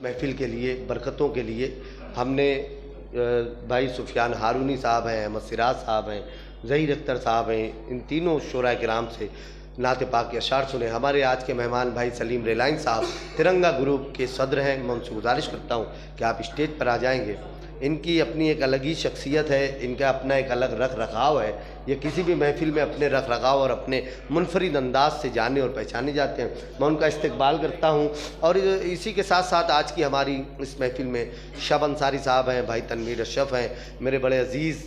महफ़िल के लिए, बरकतों के लिए हमने भाई सुफियान हारूनी साहब हैं, अहमद सिराज साहब हैं, ज़हीर अख्तर साहब हैं, इन तीनों शोरा किराम से नात पाक के अशार सुने। हमारे आज के मेहमान भाई सलीम रेलाइन साहब तिरंगा ग्रुप के सदर हैं। मैं उनसे गुजारिश करता हूँ कि आप स्टेज पर आ जाएंगे। इनकी अपनी एक अलग ही शख्सियत है, इनका अपना एक अलग रख रखाव है। ये किसी भी महफ़िल में अपने रख रखाव और अपने मुनफरिद अंदाज से जाने और पहचाने जाते हैं। मैं उनका इस्तकबाल करता हूँ। और इसी के साथ साथ आज की हमारी इस महफ़िल में शब अंसारी साहब हैं, भाई तनवीर अशरफ हैं, मेरे बड़े अज़ीज़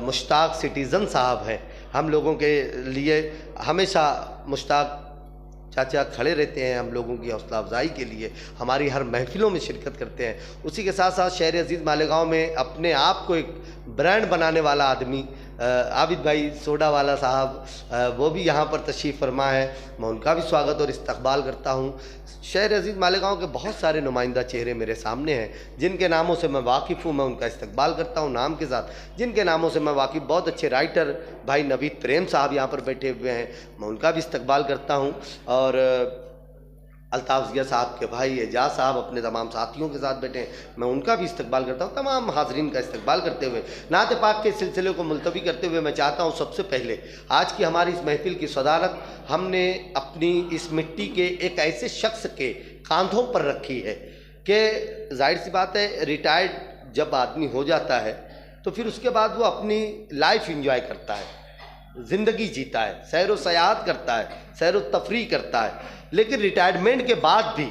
मुश्ताक सिटीज़न साहब हैं। हम लोगों के लिए हमेशा मुश्ताक चाचा खड़े रहते हैं, हम लोगों की हौसला अफजाई के लिए, हमारी हर महफ़िलों में शिरकत करते हैं। उसी के साथ साथ शहर अजीज़ मालेगांव में अपने आप को एक ब्रांड बनाने वाला आदमी आबिद भाई सोडा वाला साहब, वो भी यहाँ पर तशरीफ़ फरमा है। मैं उनका भी स्वागत और इस्तकबाल करता हूँ। शहर अजीज़ मालेगांव के बहुत सारे नुमाइंदा चेहरे मेरे सामने हैं, जिनके नामों से मैं वाकिफ़ हूँ। मैं उनका इस्तकबाल करता हूँ नाम के साथ। जिनके नामों से मैं वाकिफ़, बहुत अच्छे राइटर भाई नवीद प्रेम साहब यहाँ पर बैठे हुए हैं, मैं उनका भी इस्तकबाल करता हूँ। और अल्ताफ़ ज़िया साहब के भाई एजाज साहब अपने तमाम साथियों के साथ बैठे हैं, मैं उनका भी इस्तकबाल करता हूँ। तमाम हाज़रीन का इस्तकबाल करते हुए नात पाक के सिलसिले को मुलतवी करते हुए मैं चाहता हूँ सबसे पहले आज की हमारी इस महफ़िल की सदारत हमने अपनी इस मिट्टी के एक ऐसे शख्स के कांधों पर रखी है कि जाहिर सी बात है, रिटायर्ड जब आदमी हो जाता है तो फिर उसके बाद वो अपनी लाइफ इंजॉय करता है, ज़िंदगी जीता है, सैर व सयाहत करता है, सैर व तफरी करता है। लेकिन रिटायरमेंट के बाद भी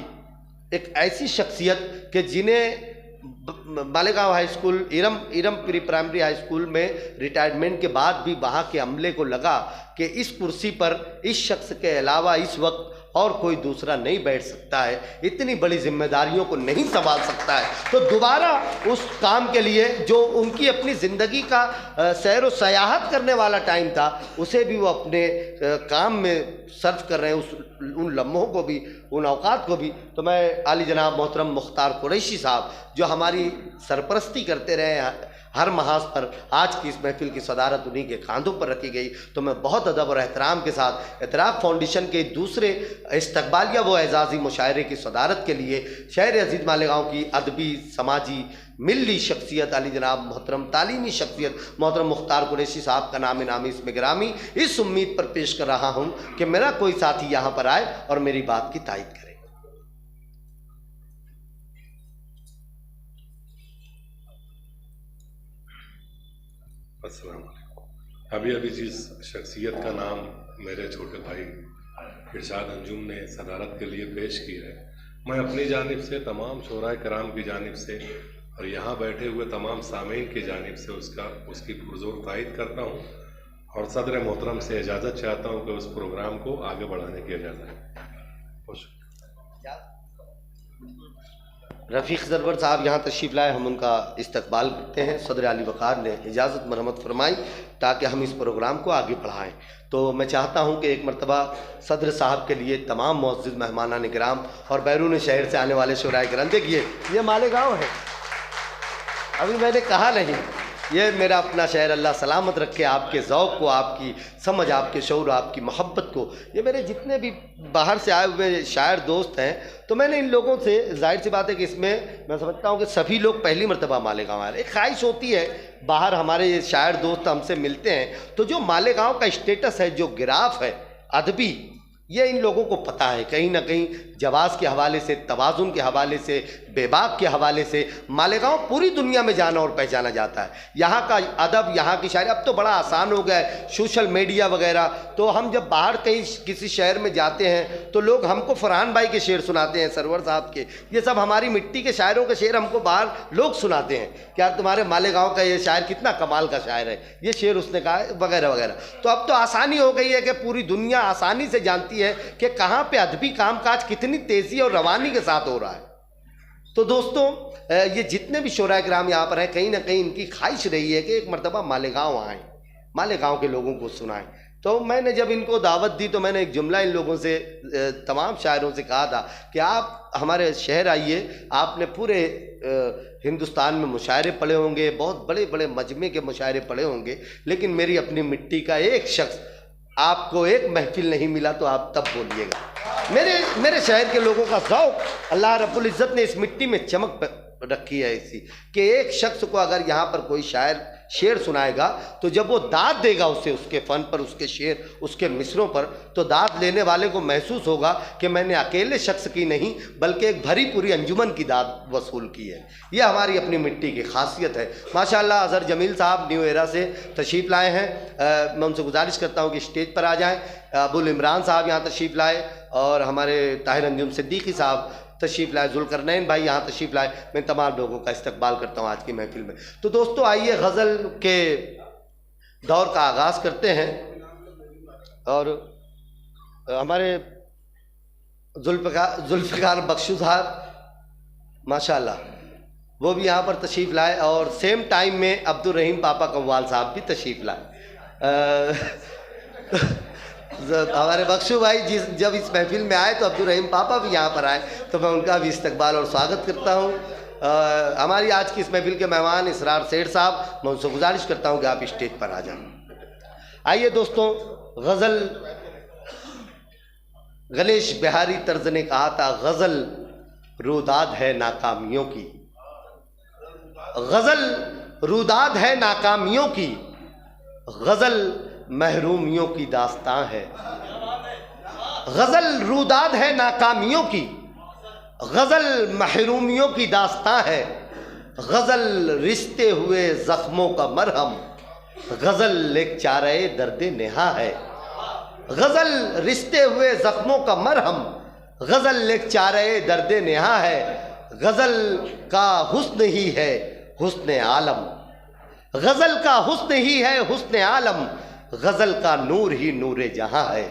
एक ऐसी शख्सियत कि जिन्हें Malegaon high school, Iram pre primary high school में रिटायरमेंट के बाद भी वहाँ के अमले को लगा कि इस कुर्सी पर इस शख्स के अलावा इस वक्त और कोई दूसरा नहीं बैठ सकता है, इतनी बड़ी जिम्मेदारियों को नहीं संभाल सकता है, तो दोबारा उस काम के लिए जो उनकी अपनी ज़िंदगी का सैर व सयाहत करने वाला टाइम था, उसे भी वो अपने काम में सर्व कर रहे हैं, उन लम्हों को भी, उन औकात को भी। तो मैं आली जनाब मोहतरम मुख्तार कुरैशी साहब जो हमारी सरपरस्ती करते रहे हर महाज पर, आज की इस महफ़िल की सदारत उन्हीं के कांधों पर रखी गई। तो मैं बहुत अदब और एहतराम के साथ इतराक़ फाउंडेशन के दूसरे इस्तकबालिया व एजाज़ी मुशायरे की सदारत के लिए शहर अजीज़ मालेगांव की अदबी, समाजी, मिली शख्सियत अली जनाब मोहतरम तालीमी शख्सियत मोहतरम मुख्तार कुरैशी साहब का नाम नामी इसमें गिरामी इस उम्मीद पर पेश कर रहा हूँ कि मेरा कोई साथी यहाँ पर आए और मेरी बात की तायद करे। अस्सलाम वालेकुम। अभी जिस शख्सियत का नाम मेरे छोटे भाई इरशाद अंजुम ने सदारत के लिए पेश की है, मैं अपनी जानिब से, तमाम शोरा कराम की जानिब से और यहाँ बैठे हुए तमाम सामीन की जानिब से उसकी पुरज़ोर तायद करता हूँ और सदर मोहतरम से इजाज़त चाहता हूँ कि उस प्रोग्राम को आगे बढ़ाने की इजाज़त। रफ़ीक ज़रवर साहब यहाँ तशरीफ़ लाए, हम उनका इस्तकबाल करते हैं। सदर अली वक़ार ने इजाज़त मरहमत फरमाई ताकि हम इस प्रोग्राम को आगे बढ़ाएँ। तो मैं चाहता हूँ कि एक मरतबा सदर साहब के लिए तमाम मुअज़्ज़िज़ मेहमानान किराम और बैरून शहर से आने वाले शोराए किराम, देखिए ये मालेगांव है, अभी मैंने कहा नहीं, ये मेरा अपना शहर, अल्लाह सलामत रखे आपके ज़ौक़ को, आपकी समझ, आपके शऊर, आपकी मोहब्बत को। ये मेरे जितने भी बाहर से आए हुए शायर दोस्त हैं, तो मैंने इन लोगों से, जाहिर सी बात है कि इसमें मैं समझता हूँ कि सभी लोग पहली मरतबा मालेगांव आए। एक ख्वाहिश होती है, बाहर हमारे ये शायर दोस्त हमसे मिलते हैं तो जो मालेगांव का स्टेटस है, जो गिराफ है अदबी, ये इन लोगों को पता है। कहीं ना कहीं जवाज़ के हवाले से, तवाज़ुन के हवाले से, बेबाक के हवाले से मालेगांव पूरी दुनिया में जाना और पहचाना जाता है। यहाँ का अदब, यहाँ की शायरी, अब तो बड़ा आसान हो गया है, सोशल मीडिया वगैरह। तो हम जब बाहर कहीं किसी शहर में जाते हैं तो लोग हमको फरहान भाई के शेर सुनाते हैं, सरवर साहब के, ये सब हमारी मिट्टी के शायरों के शेर हमको बाहर लोग सुनाते हैं कि यार तुम्हारे मालेगांव का ये शायर कितना कमाल का शायर है, ये शेर उसने कहा है, वगैरह वगैरह। तो अब तो आसानी हो गई है कि पूरी दुनिया आसानी से जानती है कि कहाँ पे अदबी कामकाज कितनी तेज़ी और रवानी के साथ हो रहा है। तो दोस्तों, ये जितने भी शोरा किराम यहाँ पर हैं, कहीं ना कहीं इनकी ख्वाहिश रही है कि एक मरतबा मालेगांव आएँ, मालेगांव के लोगों को सुनाएं। तो मैंने जब इनको दावत दी तो मैंने एक जुमला इन लोगों से, तमाम शायरों से कहा था कि आप हमारे शहर आइए, आपने पूरे हिंदुस्तान में मुशायरे पढ़े होंगे, बहुत बड़े बड़े मजमे के मुशायरे पढ़े होंगे, लेकिन मेरी अपनी मिट्टी का एक शख्स, आपको एक महफिल नहीं मिला तो आप तब बोलिएगा। मेरे शहर के लोगों का शौक, अल्लाह रब्बुल इज़्ज़त ने इस मिट्टी में चमक रखी है ऐसी कि एक शख्स को अगर यहाँ पर कोई शायर शेर सुनाएगा तो जब वो दाद देगा उसे, उसके फ़न पर, उसके शेर, उसके मिसरों पर, तो दाद लेने वाले को महसूस होगा कि मैंने अकेले शख्स की नहीं बल्कि एक भरी पूरी अंजुमन की दाद वसूल की है। ये हमारी अपनी मिट्टी की खासियत है। माशाअल्लाह अज़हर जमील साहब न्यू एरा से तशरीफ़ लाए हैं। मैं उनसे गुजारिश करता हूँ कि स्टेज पर आ जाएँ। अबुल इमरान साहब यहाँ तशरीफ़ लाए और हमारे ताहिर अंजुम सिद्दीकी साहब तशरीफ़ लाए, जुल्करनैन भाई यहाँ तशरीफ़ लाए। मैं तमाम लोगों का इस्तकबाल करता हूँ आज की महफिल में। तो दोस्तों आइए गज़ल के दौर का आगाज़ करते हैं और हमारे जुल्फ़िकार बख्शू साहब माशाअल्लाह वो भी यहाँ पर तशरीफ़ लाए और सेम टाइम में अब्दुल रहीम पापा कव्वाल साहब भी तशरीफ़ लाए। हमारे बख्शू भाई जब इस महफिल में आए तो अब्दुल रहीम पापा भी यहाँ पर आए, तो मैं उनका भी इस्तकबाल और स्वागत करता हूँ। हमारी आज की इस महफिल के मेहमान इसरार सेठ साहब, मैं उनसे गुजारिश करता हूँ कि आप स्टेज पर आ जाएं। आइए दोस्तों, गज़ल गणेश बिहारी तर्ज ने कहा था, गज़ल रुदाद है नाकामियों की, गज़ल रुदाद है नाकामियों की, गज़ल महरूमियों की दास्तां है। गज़ल रुदाद है नाकामियों की, गज़ल महरूमियों की दास्तां है। गज़ल रिश्ते हुए ज़ख्मों का मरहम, गज़ल एक चारे दर्द नेहा है। गज़ल रिश्ते हुए ज़ख्मों का मरहम, गज़ल एक चारे दर्द नेहा है। गज़ल का हुस्न ही है हुस्न आलम, गज़ल का हुस्न ही है हुस्न आलम, गज़ल का नूर ही नूरे जहाँ है।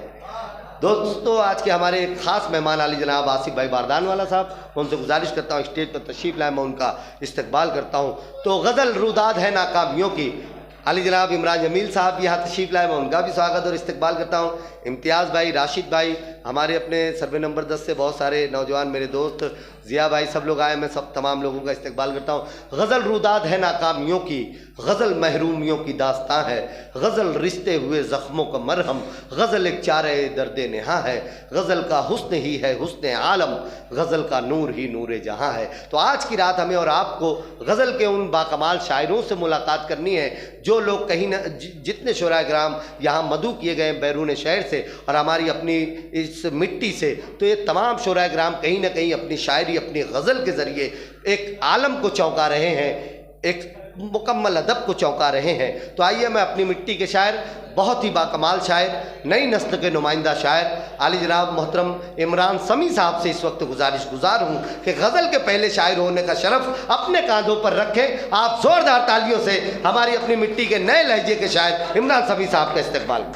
दोस्तों आज के हमारे एक ख़ास मेहमान अली जनाब आसिफ भाई बारदान वाला साहब, मैं उनसे गुजारिश करता हूँ स्टेज पर तशरीफ़ लाए, मैं उनका इस्तकबाल करता हूँ। तो गज़ल रुदाद है नाकामियों की, अली जनाब इमरान जमील साहब यहाँ तशरीफ़ लाए, मैं उनका भी स्वागत और इस्तकबाल करता हूँ। इम्तियाज़ भाई, राशिद भाई, हमारे अपने सर्वे नंबर 10 से बहुत सारे नौजवान मेरे दोस्त ज़िया भाई, सब लोग आए, मैं सब तमाम लोगों का इस्तकबाल करता हूँ। गज़ल रुदाद है नाकामियों की, गज़ल महरूमियों की दास्तां है। गज़ल रिश्ते हुए ज़ख्मों का मरहम, गज़ल एक चारे दर्द नेहा है। गज़ल का हुस्न ही है हुस्न आलम, गज़ल का नूर ही नूरे जहाँ है। तो आज की रात हमें और आपको गज़ल के उन बाकमाल शायरों से मुलाकात करनी है जो लोग कहीं न जितने शुरा ग्राम यहाँ मदू किए गए बैरून शहर से और हमारी अपनी इस मिट्टी से, तो ये तमाम शुरा ग्राम कहीं ना कहीं अपनी शायरी, अपनी गज़ल के ज़रिए एक आलम को चौंका रहे हैं, एक मुकम्मल अदब को चौंका रहे हैं। तो आइए मैं अपनी मिट्टी के शायर, बहुत ही बाकमाल शायर, नई नस्ल के नुमाइंदा शायर आली जनाब मोहतरम इमरान समी साहब से इस वक्त गुजारिश गुजार हूँ कि गज़ल के पहले शायर होने का शरफ अपने कांधों पर रखें। आप ज़ोरदार तालियों से हमारी अपनी मिट्टी के नए लहजे के शायर इमरान समी साहब का इस्तकबाल।